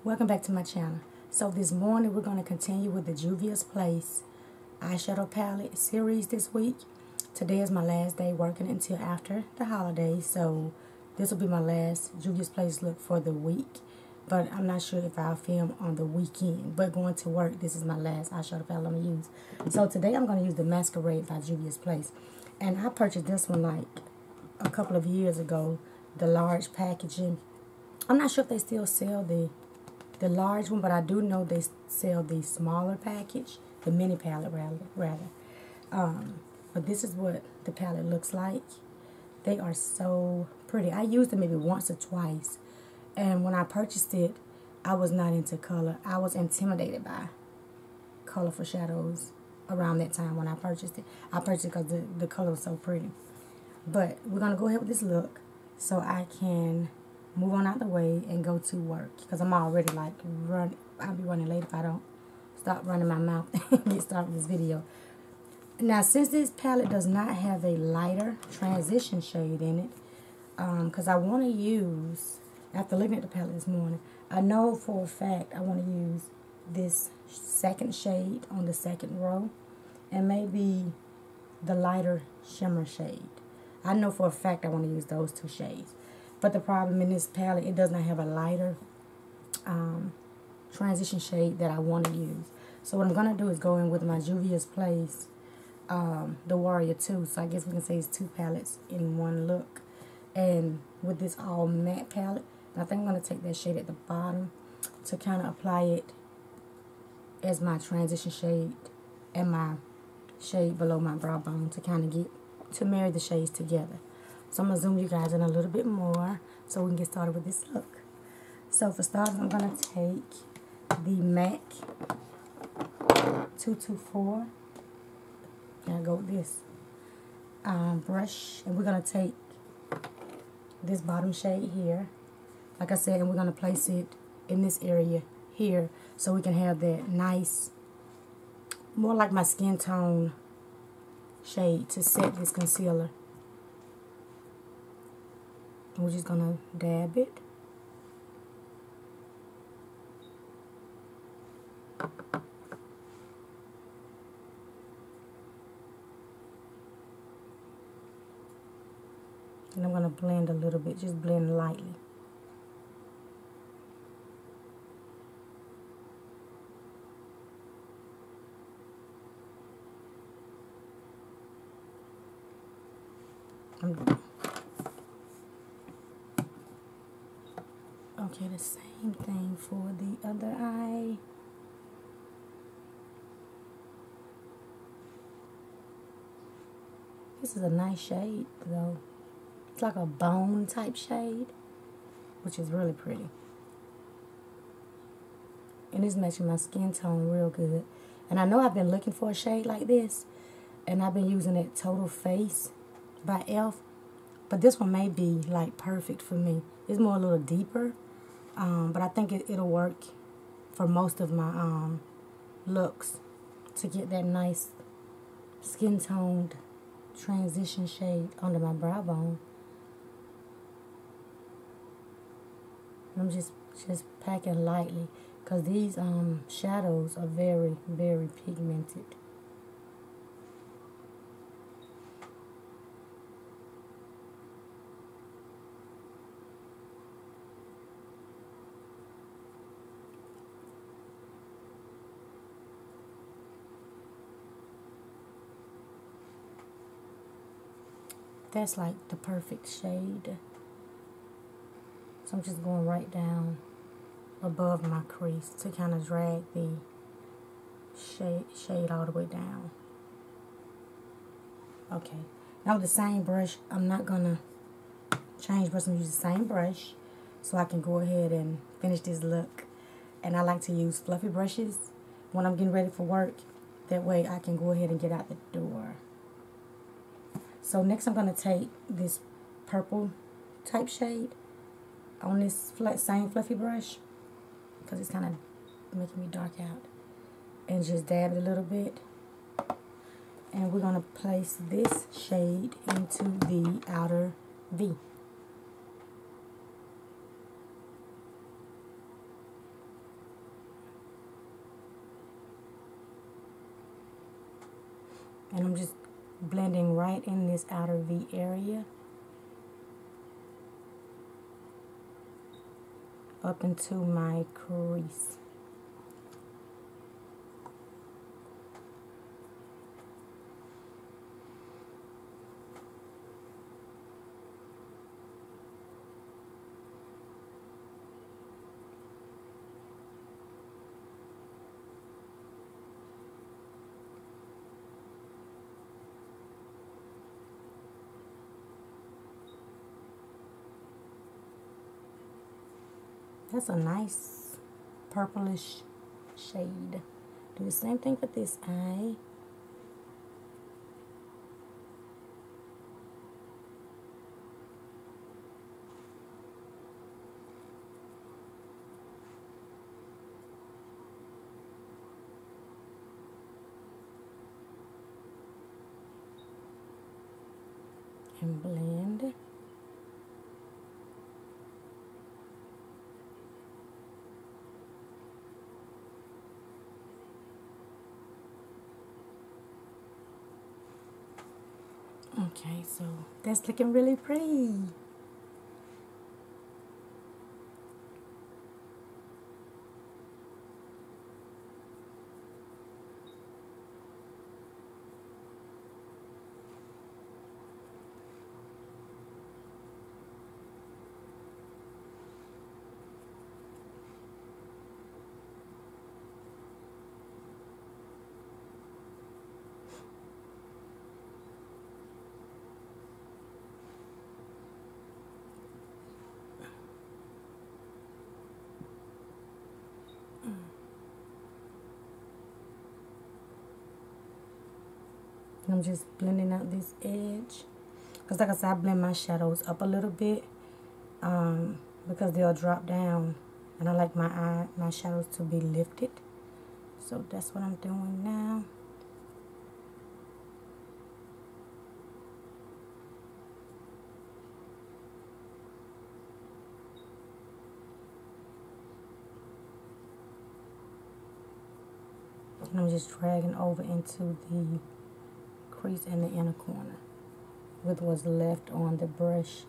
Welcome back to my channel. So this morning we're going to continue with the Juvias Place eyeshadow palette series this week. Today is my last day working until after the holidays, so this will be my last Juvias Place look for the week. But I'm not sure if I'll film on the weekend. But going to work, this is my last eyeshadow palette I'm going to use. So today I'm going to use the Masquerade by Juvias Place. And I purchased this one like a couple of years ago, the large packaging. I'm not sure if they still sell the large one, but I do know they sell the smaller package, the mini palette rather. But this is what the palette looks like. They are so pretty. I used them maybe once or twice, and when I purchased it, I was not into color. I was intimidated by colorful shadows around that time when I purchased it. I purchased it because the color was so pretty. But we're going to go ahead with this look so I can move on out the way and go to work, because I'm already like I'll be running late if I don't stop running my mouth and get started with this video. Now, since this palette does not have a lighter transition shade in it, because I want to use, after looking at the palette this morning, I know for a fact I want to use this second shade on the second row and maybe the lighter shimmer shade. I know for a fact I want to use those two shades. But the problem in this palette, it does not have a lighter transition shade that I want to use. So what I'm going to do is go in with my Juvias Place, the Warrior 2. So I guess we can say it's two palettes in one look. And with this all matte palette, I think I'm going to take that shade at the bottom to kind of apply it as my transition shade and my shade below my brow bone to kind of to marry the shades together. So I'm going to zoom you guys in a little bit more so we can get started with this look. So for starters, I'm going to take the MAC 224. Gotta go with this brush, and we're going to take this bottom shade here, like I said, and we're going to place it in this area here so we can have that nice, more like my skin tone shade to set this concealer. We're just going to dab it. And I'm going to blend a little bit, just blend lightly. Okay, the same thing for the other eye. This is a nice shade, though. It's like a bone type shade, which is really pretty. And it's matching my skin tone real good. And I know I've been looking for a shade like this, and I've been using that Total Face by e.l.f. But this one may be like perfect for me. It's more a little deeper. But I think it'll work for most of my looks to get that nice skin-toned transition shade under my brow bone. I'm just packing lightly because these shadows are very, very pigmented. That's like the perfect shade. So I'm just going right down above my crease to kind of drag the shade all the way down. Okay. Now with the same brush, I'm not going to change brush. I'm going to use the same brush so I can go ahead and finish this look. And I like to use fluffy brushes when I'm getting ready for work. That way I can go ahead and get out the door. So next I'm going to take this purple type shade on this same fluffy brush, because it's kind of making me dark out, and just dab it a little bit. And we're going to place this shade into the outer V. And I'm just blending right in this outer V area up into my crease. That's a nice purplish shade. Do the same thing with this eye. And blend. Okay, so that's looking really pretty. I'm just blending out this edge. Because like I said, I blend my shadows up a little bit. Because they'll drop down. And I like my shadows to be lifted. So that's what I'm doing now. And I'm just dragging over into the crease in the inner corner with what's left on the brush.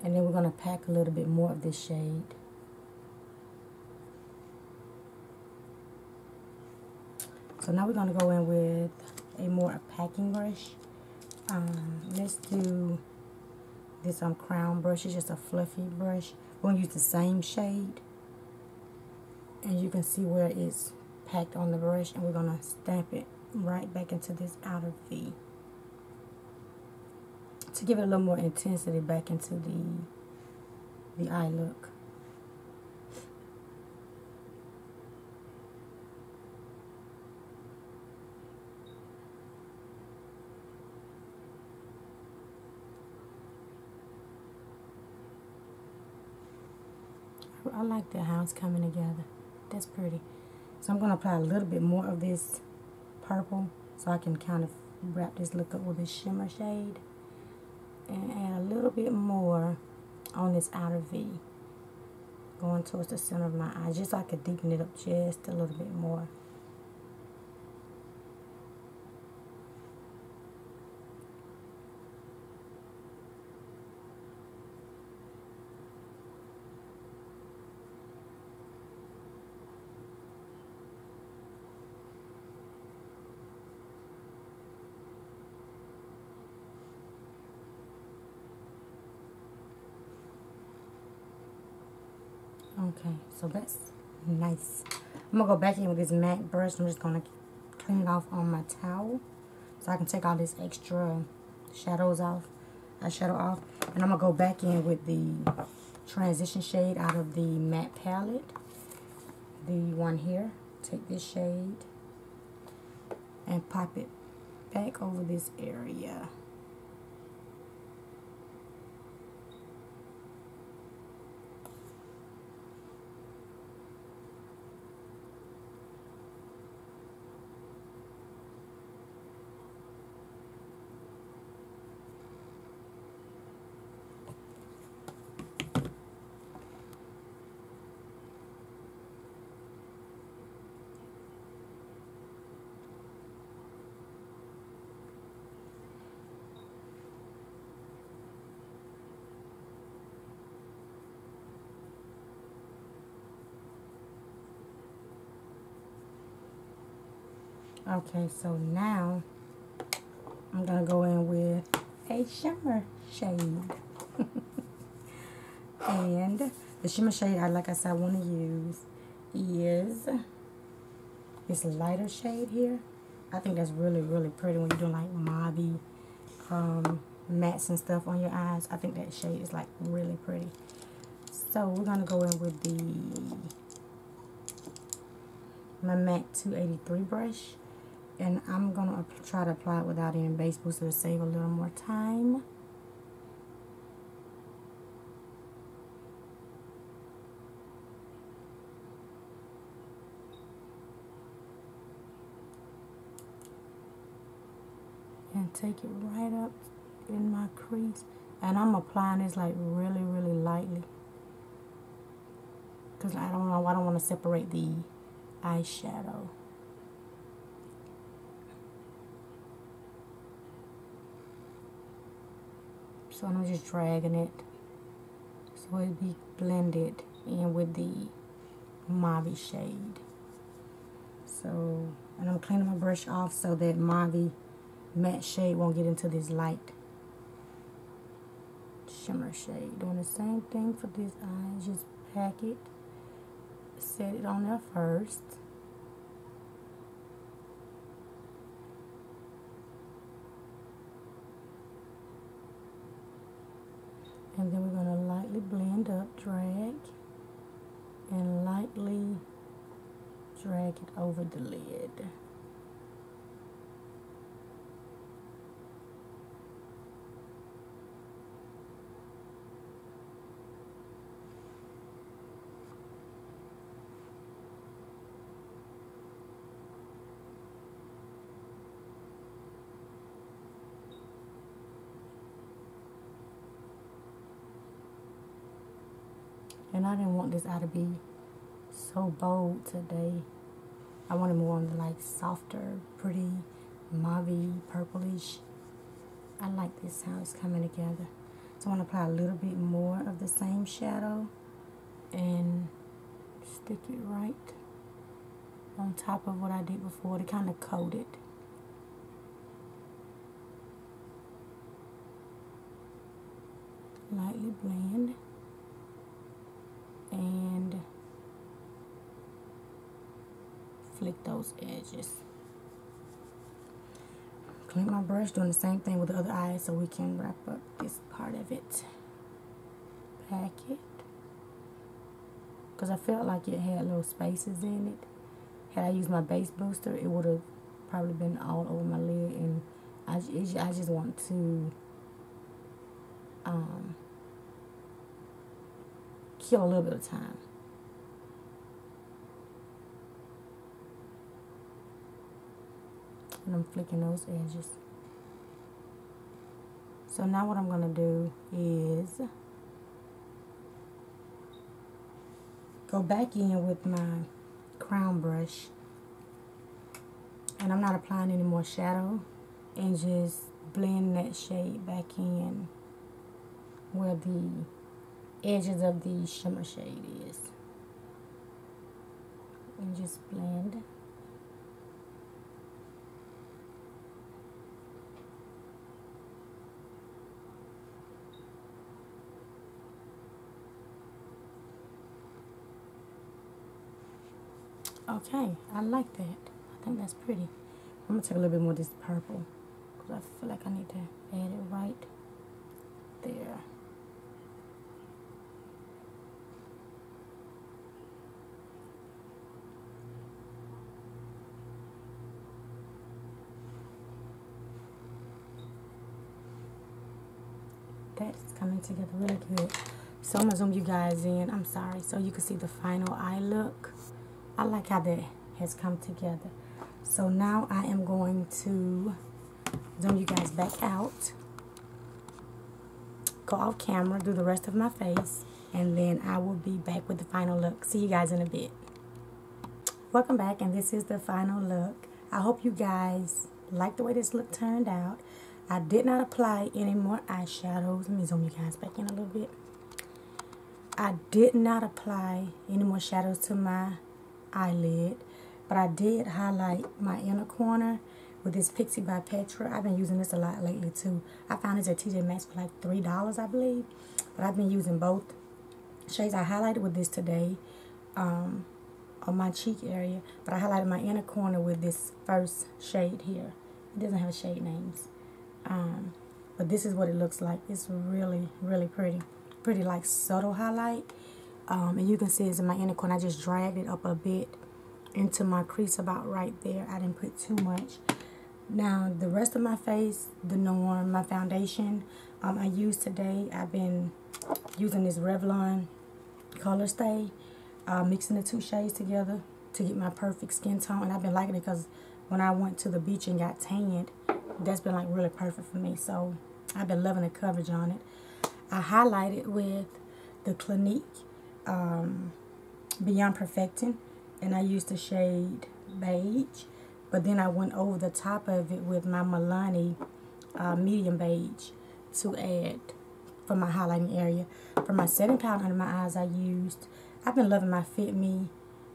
And then we're going to pack a little bit more of this shade. So now we're going to go in with a more packing brush. Let's do this crown brush. It's just a fluffy brush. We're going to use the same shade. And you can see where it's packed on the brush. And we're going to stamp it right back into this outer V. To give it a little more intensity back into the eye look. I like that how it's coming together. That's pretty. So I'm going to apply a little bit more of this purple so I can kind of wrap this look up with this shimmer shade. And add a little bit more on this outer V. Going towards the center of my eye. Just so I could deepen it up just a little bit more. Okay, so that's nice. I'm going to go back in with this MAC brush. I'm just going to clean it off on my towel so I can take all this extra eyeshadow off. And I'm going to go back in with the transition shade out of the matte palette. The one here. Take this shade and pop it back over this area. Okay, so now I'm going to go in with a shimmer shade. And the shimmer shade, like I said, I want to use is this lighter shade here. I think that's really, really pretty when you're doing like mauve mattes and stuff on your eyes. I think that shade is like really pretty. So we're going to go in with my MAC 283 brush. And I'm going to try to apply it without any base booster to save a little more time. And take it right up in my crease. And I'm applying this like really, really lightly. Because I don't want to separate the eyeshadow. So I'm just dragging it so it be blended in with the mauve shade. So, and I'm cleaning my brush off so that mauve matte shade won't get into this light shimmer shade. Doing the same thing for this eye. Just pack it, set it on there first. And then we're going to lightly blend up, drag, and lightly drag it over the lid. And I didn't want this eye to be so bold today. I wanted more on the like softer, pretty, mauve, purplish. I like this how it's coming together. So I want to apply a little bit more of the same shadow and stick it right on top of what I did before to kind of coat it. Lightly blend. And flick those edges. Clean my brush, doing the same thing with the other eye so we can wrap up this part of it. Pack it. Because I felt like it had little spaces in it. Had I used my base booster, it would have probably been all over my lid. And I just want to kill a little bit of time. And I'm flicking those edges. So now what I'm going to do is go back in with my crown brush. And I'm not applying any more shadow. And just blend that shade back in where the edges of the shimmer shade is. And just blend. Okay, I like that. I think that's pretty. I'm going to take a little bit more of this purple because I feel like I need to add it right there. That's coming together really good. So I'm going to zoom you guys in. I'm sorry. So you can see the final eye look. I like how that has come together. So now I am going to zoom you guys back out. Go off camera, do the rest of my face. And then I will be back with the final look. See you guys in a bit. Welcome back, and this is the final look. I hope you guys like the way this look turned out. I did not apply any more eyeshadows. Let me zoom you guys back in a little bit. I did not apply any more shadows to my eyelid But I did highlight my inner corner with this Pixie by Petra. I've been using this a lot lately too. I found this at TJ Maxx for like $3, I believe. But I've been using both shades. I highlighted with this today on my cheek area. But I highlighted my inner corner with this first shade here. It doesn't have shade names. But this is what it looks like. It's really, really pretty. Pretty like subtle highlight. And you can see it's in my inner corner. I just dragged it up a bit into my crease about right there. I didn't put too much. Now, the rest of my face, the norm, my foundation, I used today. I've been using this Revlon Color Stay, mixing the two shades together to get my perfect skin tone. And I've been liking it because when I went to the beach and got tanned, that's been like really perfect for me. So I've been loving the coverage on it. I highlighted with the Clinique Beyond Perfecting, and I used the shade Beige. But then I went over the top of it with my Milani medium beige to add for my highlighting area. For my setting powder under my eyes, I've been loving my Fit Me.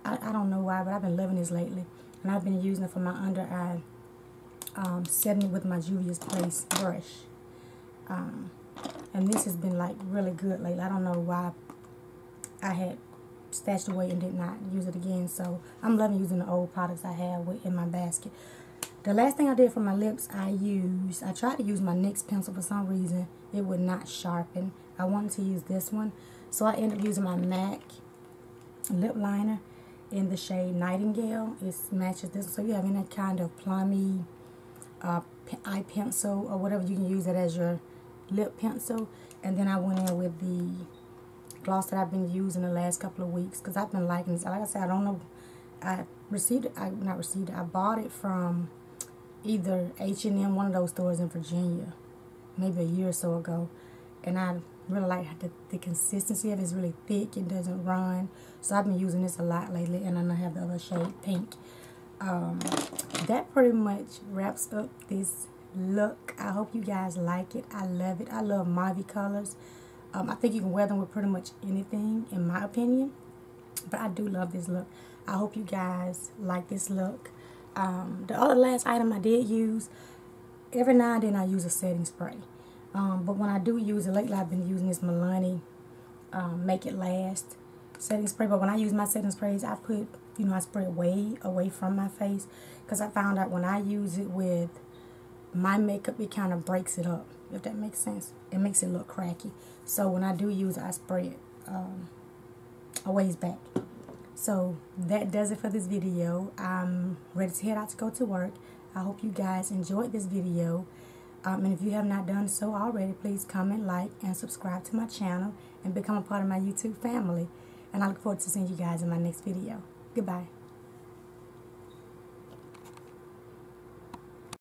I don't know why, but I've been loving this lately. And I've been using it for my under eye, setting it with my Juvias Place brush. And this has been like really good lately. I don't know why I had stashed away and did not use it again. So I'm loving using the old products I have in my basket. The last thing I did for my lips, I tried to use my NYX pencil. For some reason it would not sharpen. I wanted to use this one, so I ended up using my MAC lip liner in the shade Nightingale. It matches this, so you have any kind of plummy eye pencil or whatever, you can use it as your lip pencil. And then I went in with the gloss that I've been using the last couple of weeks because I've been liking this. Like I said, I don't know. I bought it from either H&M, one of those stores in Virginia, maybe a year or so ago. And I really like the consistency of it. It's really thick. It doesn't run. So I've been using this a lot lately. And then I have the other shade, Pink. That pretty much wraps up this look. I hope you guys like it. I love it. I love mauve colors. I think you can wear them with pretty much anything, in my opinion. But I do love this look. I hope you guys like this look. The other last item I did use, every now and then I use a setting spray. But when I do use it, lately I've been using this Milani Make It Last setting spray. But when I use my setting sprays, I put, I spray it way away from my face. Because I found out when I use it with my makeup, it kind of breaks it up, if that makes sense. It makes it look cracky. So when I do use it, I spray it a ways back. So that does it for this video. I'm ready to head out to go to work. I hope you guys enjoyed this video. And if you have not done so already, please comment, like, and subscribe to my channel and become a part of my YouTube family. And I look forward to seeing you guys in my next video. Goodbye.